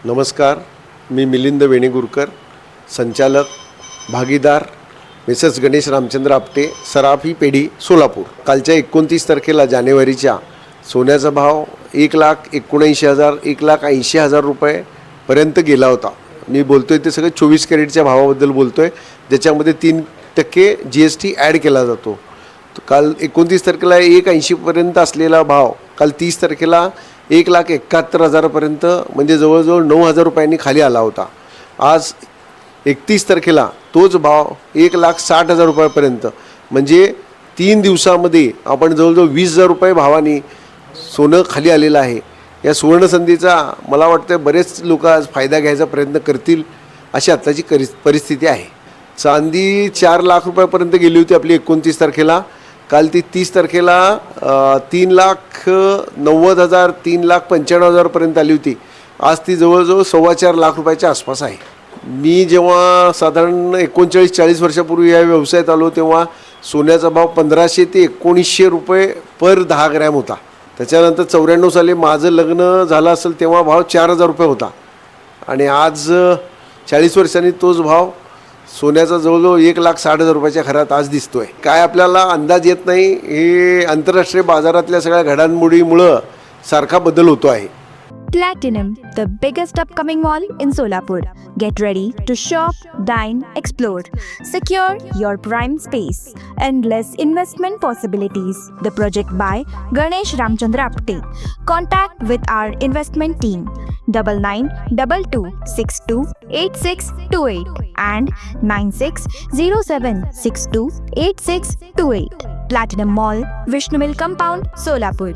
नमस्कार, मी मिलिंद वेणेगुरकर, संचालक भागीदार मिसेस गणेश रामचंद्र आपटे, सराफी पेढी, सोलापूर. कालच्या 29 तारखेला जानेवारीच्या सोन्याचा भाव 1,79,000 1,80,000 रुपयेपर्यंत गेला होता. मी बोलतोय ते सगळं 24 कॅरेटच्या भावाबद्दल बोलतोय, ज्याच्यामध्ये 3% GST ॲड केला जातो. काल 29 तारखेला 1,80 पर्यंत असलेला भाव काल 30 तारखेला 1,71,000 पर्यंत, म्हणजे जवळजवळ 9,000 रुपयांनी खाली आला होता. आज 31 तारखेला तोच भाव 1,60,000 रुपयापर्यंत, म्हणजे 3 दिवसामध्ये आपण जवळजवळ 20,000 रुपये भावाने सोनं खाली आलेलं आहे. या सुवर्णसंधीचा मला वाटतं बरेच लोक आज फायदा घ्यायचा प्रयत्न करतील, अशी आत्ताची परिस्थिती आहे. चांदी 4 लाख रुपयापर्यंत गेली होती आपली 29 तारखेला. काल ती 30 तारखेला 3,90,000 3,95,000 पर्यंत आली होती. आज ती जवळजवळ 4.25 लाख रुपयाच्या आसपास आहे. मी जेव्हा साधारण 39-40 वर्षापूर्वी या व्यवसायात आलो तेव्हा सोन्याचा भाव 1,500 ते 1,900 रुपये पर 10 ग्रॅम होता. त्याच्यानंतर 94 साली माझं लग्न झालं असेल तेव्हा भाव 4,000 रुपये होता, आणि आज 40 वर्षांनी तोच भाव सोन्याचा जवळजवळ 1,60,000 रुपयाच्या घरात आज दिसतोय. काय आपल्याला अंदाज येत नाही, हे आंतरराष्ट्रीय बाजारातल्या सगळ्या घडामोडीमुळं सारखा बदल होतो आहे. Platinum, the biggest upcoming mall in Solapur. Get ready to shop, dine, explore. Secure your prime space. Endless investment possibilities. The project by Ganesh Ramchandra Apte. Contact with our investment team 9922628628 and 9607628628. Platinum Mall, Vishnu Mill Compound, Solapur.